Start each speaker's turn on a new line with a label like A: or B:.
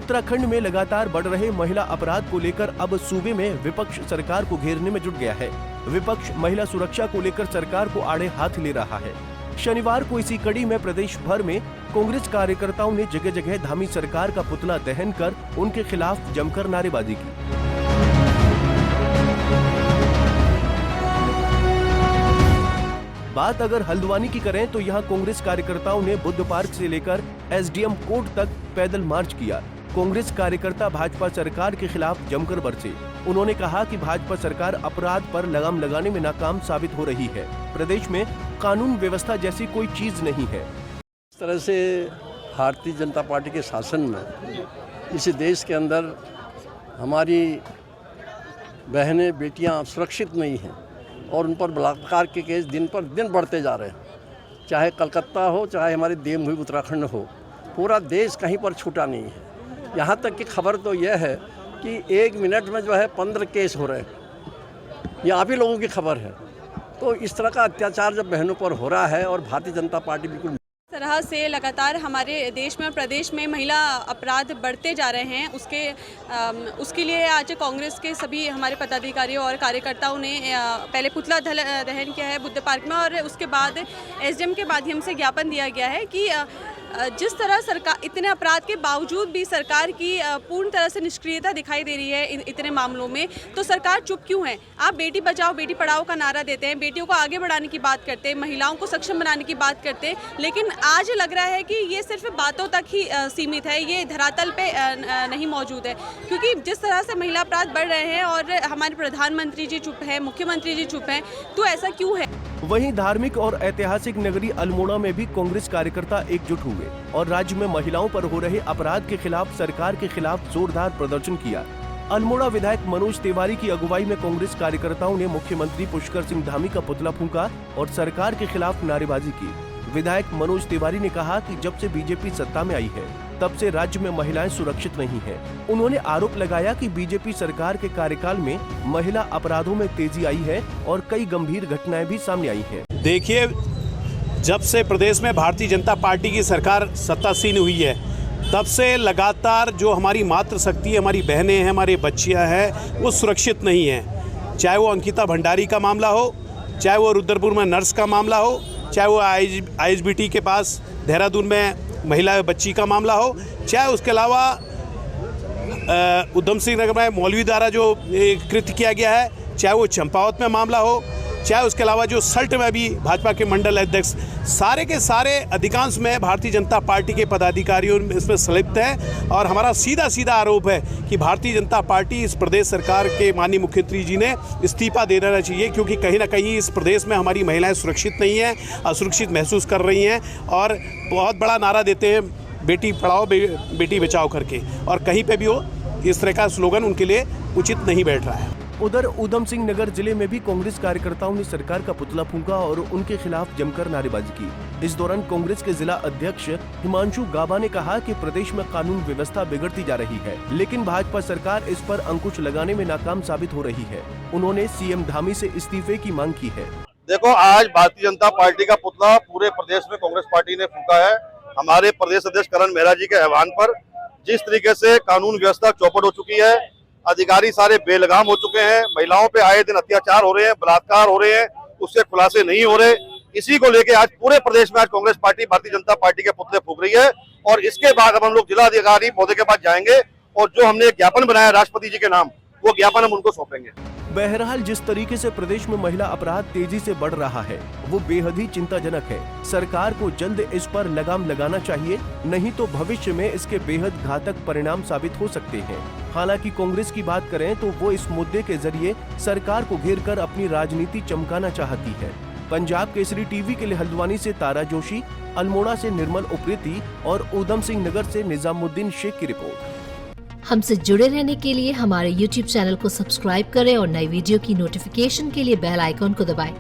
A: उत्तराखंड में लगातार बढ़ रहे महिला अपराध को लेकर अब सूबे में विपक्ष सरकार को घेरने में जुट गया है। विपक्ष महिला सुरक्षा को लेकर सरकार को आड़े हाथ ले रहा है। शनिवार को इसी कड़ी में प्रदेश भर में कांग्रेस कार्यकर्ताओं ने जगह जगह धामी सरकार का पुतला दहन कर उनके खिलाफ जमकर नारेबाजी की। बात अगर हल्द्वानी की करें तो यहाँ कांग्रेस कार्यकर्ताओं ने बुद्ध पार्क से लेकर एसडीएम कोर्ट तक पैदल मार्च किया। कांग्रेस कार्यकर्ता भाजपा सरकार के खिलाफ जमकर बरसे। उन्होंने कहा कि भाजपा सरकार अपराध पर लगाम लगाने में नाकाम साबित हो रही है। प्रदेश में कानून व्यवस्था जैसी कोई चीज नहीं है।
B: इस तरह से भारतीय जनता पार्टी के शासन में इस देश के अंदर हमारी बहनें बेटियां सुरक्षित नहीं हैं और उन पर बलात्कार के केस दिन पर दिन बढ़ते जा रहे हैं। चाहे कलकत्ता हो, चाहे हमारे देवभूमि उत्तराखंड हो, पूरा देश कहीं पर छूटा नहीं है। यहाँ तक की खबर तो यह है कि 1 मिनट में जो है 15 केस हो रहे हैं। ये आप ही लोगों की खबर है। तो इस तरह का अत्याचार जब बहनों पर हो रहा है और भारतीय जनता पार्टी बिल्कुल
C: तरह से लगातार हमारे देश में और प्रदेश में महिला अपराध बढ़ते जा रहे हैं, उसके लिए आज कांग्रेस के सभी हमारे पदाधिकारियों और कार्यकर्ताओं ने पहले पुतला दहन किया है बुद्ध पार्क में और उसके बाद एसडीएम के माध्यम से ज्ञापन दिया गया है कि जिस तरह सरकार इतने अपराध के बावजूद भी सरकार की पूर्ण तरह से निष्क्रियता दिखाई दे रही है इतने मामलों में, तो सरकार चुप क्यों है? आप बेटी बचाओ बेटी पढ़ाओ का नारा देते हैं, बेटियों को आगे बढ़ाने की बात करते हैं, महिलाओं को सक्षम बनाने की बात करते हैं, लेकिन आज लग रहा है कि ये सिर्फ बातों तक ही सीमित है, ये धरातल पे नहीं मौजूद है। क्योंकि जिस तरह से महिला अपराध बढ़ रहे हैं और हमारे प्रधानमंत्री जी चुप है, मुख्यमंत्री जी चुप हैं, तो ऐसा क्यों है?
A: वहीं धार्मिक और ऐतिहासिक नगरी अल्मोड़ा में भी कांग्रेस कार्यकर्ता एकजुट हुए और राज्य में महिलाओं पर हो रहे अपराध के खिलाफ सरकार के खिलाफ जोरदार प्रदर्शन किया। अल्मोड़ा विधायक मनोज तिवारी की अगुवाई में कांग्रेस कार्यकर्ताओं ने मुख्यमंत्री पुष्कर सिंह धामी का पुतला फूंका और सरकार के खिलाफ नारेबाजी की। विधायक मनोज तिवारी ने कहा कि जब से बीजेपी सत्ता में आई है तब से राज्य में महिलाएं सुरक्षित नहीं हैं। उन्होंने आरोप लगाया कि बीजेपी सरकार के कार्यकाल में महिला अपराधों में तेजी आई है और कई गंभीर घटनाएं भी सामने आई हैं।
D: देखिए, जब से प्रदेश में भारतीय जनता पार्टी की सरकार सत्तासीन हुई है तब से लगातार जो हमारी मातृशक्ति, हमारी बहनें हैं, हमारी बच्चियां हैं, वो सुरक्षित नहीं हैं। चाहे वो अंकिता भंडारी का मामला हो, चाहे वो रुद्रपुर में नर्स का मामला हो, चाहे वो आईएसबीटी के पास देहरादून में महिला बच्ची का मामला हो, चाहे उसके अलावा उधम सिंह नगर में मौलवी द्वारा जो कृत्य किया गया है, चाहे वो चंपावत में मामला हो, चाहे उसके अलावा जो सल्ट में भी भाजपा के मंडल अध्यक्ष, सारे के सारे अधिकांश में भारतीय जनता पार्टी के पदाधिकारियों इसमें संलिप्त हैं। और हमारा सीधा आरोप है कि भारतीय जनता पार्टी इस प्रदेश सरकार के माननीय मुख्यमंत्री जी ने इस्तीफा दे देना चाहिए, क्योंकि कहीं ना कहीं इस प्रदेश में हमारी महिलाएं सुरक्षित नहीं हैं, असुरक्षित महसूस कर रही हैं और बहुत बड़ा नारा देते हैं बेटी पढ़ाओ बेटी बचाओ करके, और कहीं पर भी हो इस तरह का स्लोगन उनके लिए उचित नहीं बैठ रहा है।
A: उधर उधम सिंह नगर जिले में भी कांग्रेस कार्यकर्ताओं ने सरकार का पुतला फूंका और उनके खिलाफ जमकर नारेबाजी की। इस दौरान कांग्रेस के जिला अध्यक्ष हिमांशु गाबा ने कहा कि प्रदेश में कानून व्यवस्था बिगड़ती जा रही है, लेकिन भाजपा सरकार इस पर अंकुश लगाने में नाकाम साबित हो रही है। उन्होंने सीएम धामी से इस्तीफे की मांग की है।
E: देखो, आज भारतीय जनता पार्टी का पुतला पूरे प्रदेश में कांग्रेस पार्टी ने फूंका है। हमारे प्रदेश अध्यक्ष करण मेहरा जी के आह्वान पर जिस तरीके से कानून व्यवस्था चौपट हो चुकी है, अधिकारी सारे बेलगाम हो चुके हैं, महिलाओं पे आए दिन अत्याचार हो रहे हैं, बलात्कार हो रहे हैं, उससे खुलासे नहीं हो रहे, इसी को लेके आज पूरे प्रदेश में आज कांग्रेस पार्टी भारतीय जनता पार्टी के पुतले फूंक रही है। और इसके बाद अब हम लोग जिला अधिकारी महोदय के पास जाएंगे और जो हमने ज्ञापन बनाया राष्ट्रपति जी के नाम, वो ज्ञापन हम उनको सौंपेंगे।
A: बहरहाल जिस तरीके से प्रदेश में महिला अपराध तेजी से बढ़ रहा है वो बेहद ही चिंताजनक है। सरकार को जल्द इस पर लगाम लगाना चाहिए, नहीं तो भविष्य में इसके बेहद घातक परिणाम साबित हो सकते हैं। हालांकि कांग्रेस की बात करें तो वो इस मुद्दे के जरिए सरकार को घेरकर अपनी राजनीति चमकाना चाहती है। पंजाब केसरी टीवी के लिए हल्द्वानी से तारा जोशी, अल्मोड़ा से निर्मल उप्रेती और उधम सिंह नगर से निजामुद्दीन शेख की रिपोर्ट।
F: हमसे जुड़े रहने के लिए हमारे YouTube चैनल को सब्सक्राइब करें और नई वीडियो की नोटिफिकेशन के लिए बेल आइकॉन को दबाएं।